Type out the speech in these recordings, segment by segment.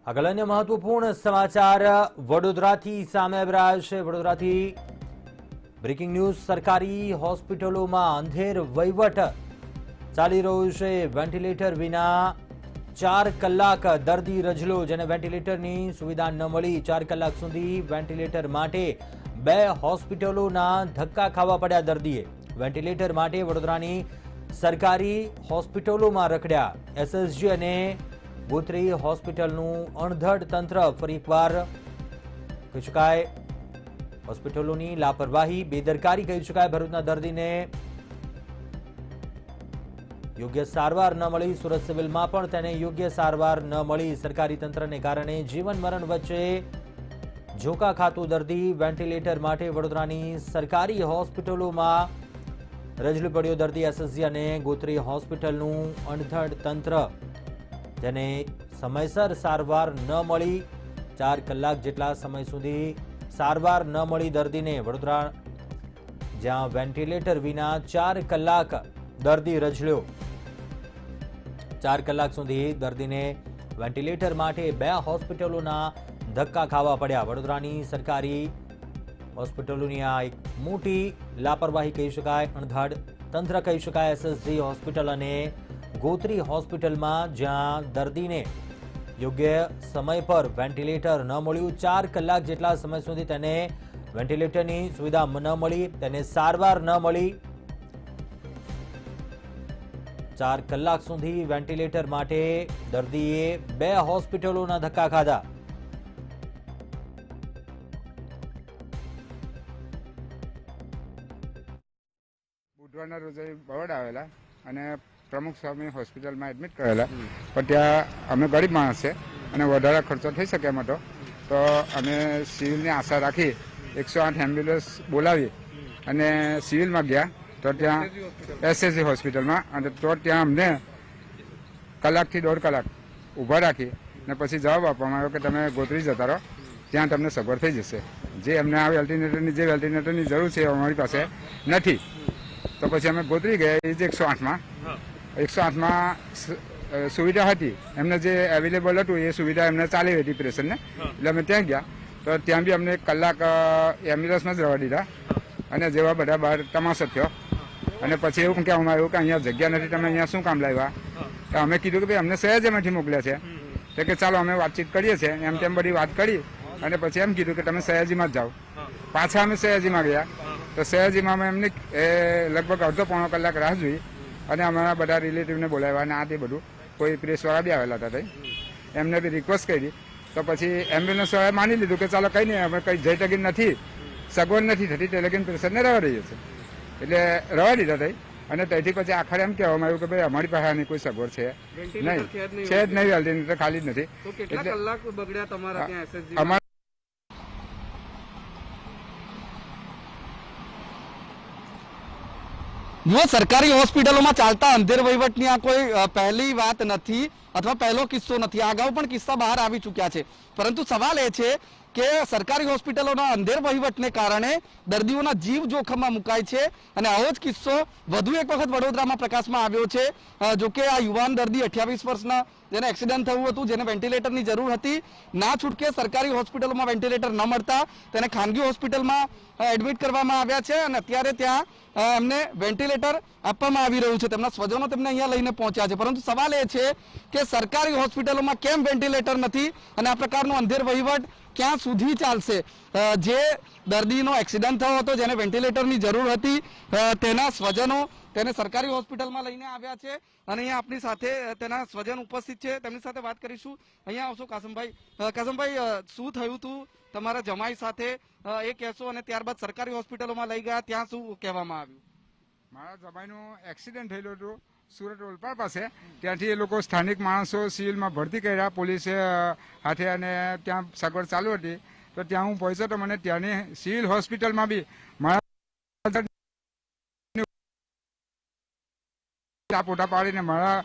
આગળ અન્ય મહત્વપૂર્ણ સમાચાર વડોદરાથી સામે આવી રહ્યા છે। વડોદરાથી બ્રેકિંગ ન્યૂઝ। સરકારી હોસ્પિટલોમાં અંધેર વહીવટ ચાલી રહ્યો છે। વેન્ટિલેટર વિના 4 કલાક દર્દી રજલો, જેને વેન્ટિલેટરની સુવિધા ન મળી। 4 કલાક સુધી વેન્ટિલેટર માટે 2 હોસ્પિટલોના ધક્કા ખાવા પડ્યા દર્દીએ। વેન્ટિલેટર માટે વડોદરાની સરકારી હોસ્પિટલોમાં રખડ્યા। એસએસજી અને ગોત્રી હોસ્પિટલનું અણધડ તંત્ર ફરી એકવાર કહી શકાય હોસ્પિટલોની લાપરવાહી, બેદરકારી કહી શકાય। ભરૂચના દર્દીને યોગ્ય સારવાર ન મળી। સુરત સિવિલમાં પણ તેને યોગ્ય સારવાર ન મળી। સરકારી તંત્રને કારણે જીવન મરણ વચ્ચે ઝોકા ખાતું દર્દી વેન્ટિલેટર માટે વડોદરાની સરકારી હોસ્પિટલોમાં રજલી પડ્યો દર્દી। એસએસજી અને ગોત્રી હોસ્પિટલનું અણધડ તંત્ર, જેને સમયસર સારવાર ન મળી। 4 કલાક જેટલા સમય સુધી સારવાર ન મળી દર્દીને। વડોદરા જ્યાં વેન્ટિલેટર વિના 4 કલાક દર્દી રજલ્યો। 4 કલાક સુધી દર્દીને વેન્ટિલેટર માટે 2 હોસ્પિટલોના ધક્કા ખાવા પડ્યા। વડોદરાની સરકારી હોસ્પિટલોની આ એક મોટી લાપરવાહી કહી શકાય, અણધડ તંત્ર કહી શકાય। એસએસજી હોસ્પિટલ અને ગોત્રી હોસ્પિટલમાં જ્યાં દર્દીને યોગ્ય સમય પર વેન્ટિલેટર ન મળ્યું, 4 કલાક જેટલા સમય સુધી તેને વેન્ટિલેટરની સુવિધા ન મળી, તેને સારવાર ન મળી। 4 કલાક સુધી વેન્ટિલેટર માટે દર્દીએ 2 હોસ્પિટલોના ધક્કા ખાધા। બુધવારના રોજે બરોડા આવેલા અને પ્રમુખ સ્વામી હોસ્પિટલમાં એડમિટ કરેલા, પણ ત્યાં અમે ગરીબ માણસ છે અને વધારે ખર્ચો થઈ શકે એમ હતો, તો અમે સિવિલની આશા રાખી 108 એમ્બ્યુલન્સ બોલાવી અને સિવિલમાં ગયા। તો ત્યાં એસએસજી હોસ્પિટલમાં, અને તો ત્યાં અમને કલાકથી 1.5 કલાક ઊભા રાખી ને પછી જવાબ આપવામાં આવ્યો કે તમે ગોત્રી જતા રહો, ત્યાં તમને સગવડ થઈ જશે। જે અમને આ વેન્ટિલેટરની જરૂર છે અમારી પાસે નથી, તો પછી અમે ગોત્રી ગયા। એ જ 108માં સુવિધા હતી, એમને જે અવેલેબલ હતું એ સુવિધા એમને ચાલી હતી પેશન્ટને, એટલે અમે ત્યાં ગયા। તો ત્યાં બી અમને 1 કલાક એમ્બ્યુલન્સમાં જ રહેવા દીધા અને જેવા બધા બહાર તમાશો થયો। અને પછી એવું કહેવામાં આવ્યું કે અહીંયા જગ્યા નથી, તમે અહીંયા શું કામ લાવ્યા? તો અમે કીધું કે ભાઈ અમને સયાજીમાંથી મોકલ્યા છે, તો કે ચાલો અમે વાતચીત કરીએ છીએ, એમ તેમ બધી વાત કરી અને પછી એમ કીધું કે તમે સયાજીમાં જ જાઓ। પાછા અમે સયાજીમાં ગયા, તો સયાજીમાં અમે એમને લગભગ અડધો પોણો કલાક રાહ જોઈ અને અમારા બધા રિલેટિવને બોલાવ્યા અને આ તે બધું કોઈ પ્રેસવાળા બી આવેલા હતા, એમને બી રિક્વેસ્ટ કરી। તો પછી એમ્બ્યુલન્સવાળાએ માની લીધું કે ચાલો કંઈ નહીં, અમે કંઈ જઈ ટકી નથી, સગવડ નથી થતી, તે લગીને પેશન્ટને રહેવા દઈએ છીએ, એટલે રહેવા દીધા થઈ। અને ત્યાંથી પછી આખરે એમ કહેવામાં આવ્યું કે ભાઈ અમારી પાસે આની કોઈ સગવડ છે નહીં, છે જ નહીં, વેન્ટિલેટર ખાલી જ નથી। અમારા જો સરકારી હોસ્પિટલોમાં ચાલતા અંધેર વહીવટની આ કોઈ પહેલી વાત નથી અથવા પહેલો કિસ્સો નથી। અગાઉ પણ કિસ્સા બહાર આવી ચૂક્યા છે, પરંતુ સવાલ એ છે કે સરકારી હોસ્પિટલોના અંધેર વહીવટને કારણે દર્દીઓના જીવ જોખમમાં મુકાય છે। અને આવો જ કિસ્સો વધુ એક વખત વડોદરામાં પ્રકાશમાં આવ્યો છે। જોકે આ યુવાન દર્દી 28 વર્ષના, જેને એક્સિડન્ટ થયું હતું, જેને વેન્ટિલેટરની જરૂર હતી, ના છૂટકે સરકારી હોસ્પિટલોમાં વેન્ટિલેટર ન મળતા તેને ખાનગી હોસ્પિટલમાં એડમિટ કરવામાં આવ્યા છે અને અત્યારે ત્યાં એમને વેન્ટિલેટર આપવામાં આવી રહ્યું છે। તેમના સ્વજનો તેમને અહીંયા લઈને પહોંચ્યા છે, પરંતુ સવાલ એ છે કે સરકારી હોસ્પિટલોમાં કેમ વેન્ટિલેટર નથી અને આ પ્રકારનો અંધેર વહીવટ ક્યાં સુધી ચાલશે? જે દર્દીનો એક્સિડન્ટ થયો હતો, જેને વેન્ટિલેટરની જરૂર હતી, તેના સ્વજનો તેને સરકારી હોસ્પિટલમાં લઈને આવ્યા છે અને અહીંયા આપણી સાથે તેના સ્વજન ઉપસ્થિત છે, તેમની સાથે વાત કરીશું। અહીંયા આવશો કાસમભાઈ। કાસમભાઈ, શું થયું હતું તમારા જમાઈ સાથે એ કહેશો, અને ત્યારબાદ સરકારી હોસ્પિટલોમાં લઈ ગયા, ત્યાં શું કહેવામાં આવ્યું? મારા જમાઈનું એક્સિડન્ટ થયેલું હતું સુરત ઓલપાડ પાસે, ત્યાંથી એ લોકો સ્થાનિક માણસો સિવિલમાં ભરતી કર્યા પોલીસે હાથે, અને ત્યાં સગવડ ચાલુ હતી, તો ત્યાં હું પહોંચ્યો, તો મને ત્યાંની સિવિલ હોસ્પિટલમાં બી મારા પોટા પાડીને મારા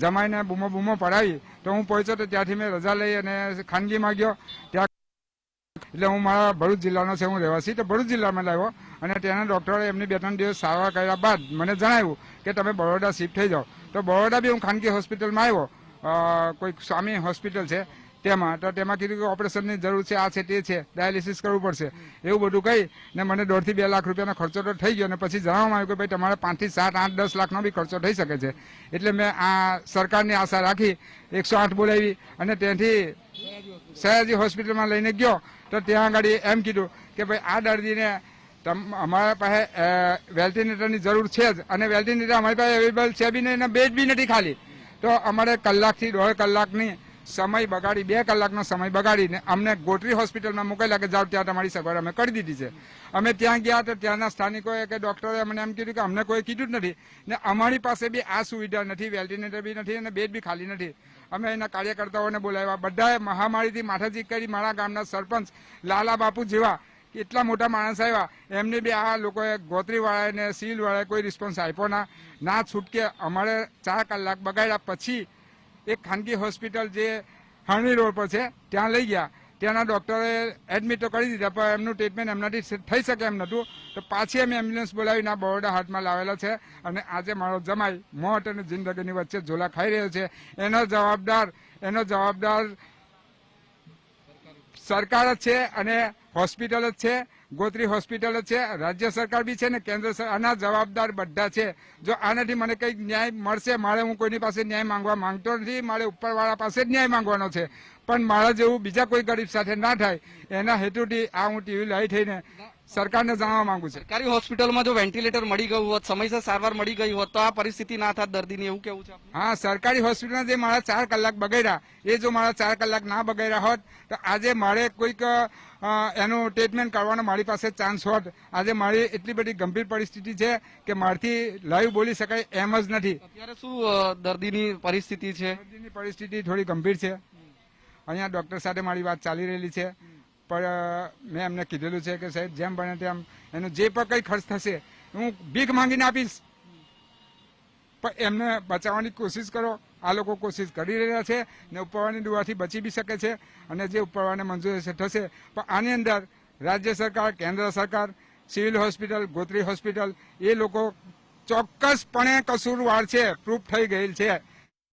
જમાઈને બૂમો પડાવી, તો હું પહોંચ્યો, તો ત્યાંથી મેં રજા લઈ અને ખાનગીમાં ગયો। ત્યાં એટલે હું મારા ભરૂચ જિલ્લાનો છે, હું રહેવાસી, તો ભરૂચ જિલ્લામાં લાવ્યો અને ત્યાંના ડૉક્ટરે એમની 2-3 દિવસ સારવાર કર્યા બાદ મને જણાવ્યું કે તમે બરોડા શિફ્ટ થઈ જાઓ। તો બરોડા બી હું ખાનગી હોસ્પિટલમાં આવ્યો, કોઈ સ્વામી હોસ્પિટલ છે, તેમાં કીધું કે ઓપરેશનની જરૂર છે, આ છે તે છે, ડાયાલિસિસ કરવું પડશે, એવું બધું કહી ને મને 1.5 થી 2 લાખ રૂપિયાનો ખર્ચો તો થઈ ગયો. અને પછી જણાવવામાં આવ્યું કે ભાઈ તમારે 5 થી 7, 8, 10 લાખનો બી ખર્ચો થઈ શકે છે. એટલે મેં આ સરકારની આશા રાખી 108 બોલાવી અને ત્યાંથી સયાજી હોસ્પિટલમાં લઈને ગયો તો ત્યાં આગળ એમ કીધું કે ભાઈ આ દર્દીને અમારા પાસે વેન્ટિલેટરની જરૂર છે જ, અને વેન્ટિલેટર અમારી પાસે અવેલેબલ છે બી નહીં, બેડ બી નથી ખાલી. તો અમારે 1 કલાકથી 1.5 કલાકની સમય બગાડી, 2 કલાકનો સમય બગાડીને અમને ગોત્રી હોસ્પિટલમાં મોકલેલા કે જાઓ ત્યાં તમારી સગવડ અમે કરી દીધી છે. અમે ત્યાં ગયા તો ત્યાંના સ્થાનિકોએ કે ડોક્ટરે અમને એમ કીધું કે અમને કોઈ કીધું જ નથી ને અમારી પાસે બી આ સુવિધા નથી, વેન્ટિલેટર બી નથી અને બેડ બી ખાલી નથી. અમે એના કાર્યકર્તાઓને બોલાવ્યા, બધાએ મહામારીથી માથાજી કરી, મારા ગામના સરપંચ લાલા બાપુ જેવા એટલા મોટા માણસ આવ્યા, એમને બી આ લોકોએ ગોત્રીવાળાને સિવિલવાળાએ કોઈ રિસ્પોન્સ આપ્યો ના છૂટકે. અમારે 4 કલાક બગાડ્યા. પછી એક ખાનગી હોસ્પિટલ જે હરણી રોડ પર છે ત્યાં લઈ ગયા. ત્યાંના ડોક્ટરે એડમિટ તો કરી દીધા પણ એમનું ટ્રીટમેન્ટ એમનાથી થઈ શકે એમ નહોતું. તો પાછી અમે એમ્બ્યુલન્સ બોલાવીને આ બરોડા હાથમાં લાવેલા છે. અને આજે મારો જમાઈ મોત અને જિંદગીની વચ્ચે ઝોલા ખાઈ રહ્યો છે. એનો જવાબદાર સરકાર જ છે અને હોસ્પિટલ જ છે, ગોત્રી હોસ્પિટલ જ છે, રાજ્ય સરકાર બી છે ને કેન્દ્ર સરકાર. આના જવાબદાર બધા છે. જો આનાથી મને કંઈક ન્યાય મળશે, મારે હું કોઈની પાસે ન્યાય માંગવા માંગતો નથી, મારે ઉપરવાળા પાસે જ ન્યાય માંગવાનો છે. પણ મારા જેવું બીજા કોઈ ગરીબ સાથે ના થાય એના હેતુથી આ હું ટીવી લાઈ થઈને સરકારને જાણવા માંગુ છું. સરકારી હોસ્પિટલમાં જો વેન્ટિલેટર મળી ગયું હોત, સમયસર સારવાર મળી ગઈ હોત તો આ પરિસ્થિતિ ના થાત દર્દીની, એવું કેવું છે આપનું? હા, સરકારી હોસ્પિટલમાં જે મારા 4 કલાક બગાડ્યા એ જો મારા 4 કલાક ના બગાડ્યા હોત તો આજે મારે કોઈક એનું ટ્રીટમેન્ટ કરવાનો મારી પાસે ચાન્સ હોત. આજે મારી એટલી બધી ગંભીર પરિસ્થિતિ છે કે મારથી લાઈવ બોલી શકાય એમ જ નથી. અત્યારે શું દર્દીની પરિસ્થિતિ છે? દર્દીની પરિસ્થિતિ થોડી ગંભીર છે. અહીંયા ડોક્ટર સાથે મારી વાત ચાલી રહેલી છે. પણ મેં એમને કીધેલું છે કે સાહેબ જેમ બને તેમ એનો જે પણ કંઈ ખર્ચ થશે હું ભીખ માંગીને આપીશ, પણ એમને બચાવવાની કોશિશ કરો. આ લોકો કોશિશ કરી રહ્યા છે ને ઉપરવાળાની દુઆથી બચી બી શકે છે અને જે ઉપરવાળાને મંજૂર થશે. પણ આની અંદર રાજ્ય સરકાર, કેન્દ્ર સરકાર, સિવિલ હોસ્પિટલ, ગોત્રી હોસ્પિટલ એ લોકો ચોક્કસપણે કસૂરવાર છે, પ્રૂફ થઈ ગયેલ છે.